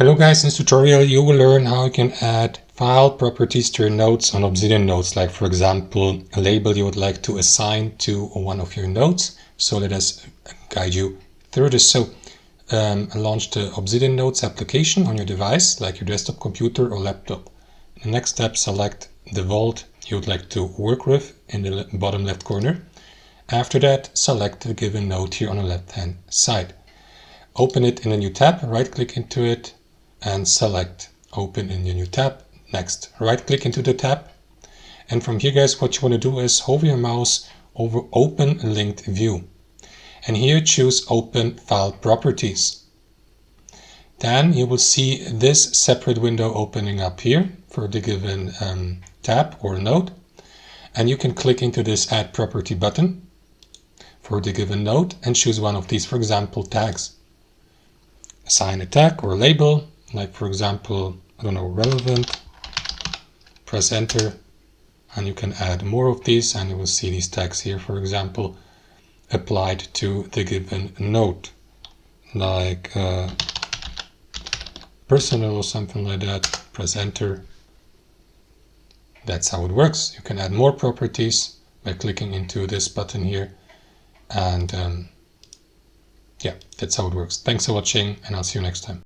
Hello guys, in this tutorial you will learn how you can add file properties to your notes on Obsidian Notes, like for example a label you would like to assign to one of your notes. So let us guide you through this. So launch the Obsidian Notes application on your device, like your desktop computer or laptop. The next step, select the vault you would like to work with in the bottom left corner. After that, select the given note here on the left hand side. Open it in a new tab, right click into it and select open in the new tab. Next, right click into the tab, and from here guys, what you want to do is hover your mouse over open linked view, and here choose open file properties. Then you will see this separate window opening up here for the given tab or node, and you can click into this add property button for the given node and choose one of these, for example tags. Assign a tag or a label, like for example, I don't know, relevant. Press enter, and you can add more of these, and you will see these tags here, for example, applied to the given node, like personal or something like that. Press enter. That's how it works. You can add more properties by clicking into this button here, and yeah, that's how it works. Thanks for watching, and I'll see you next time.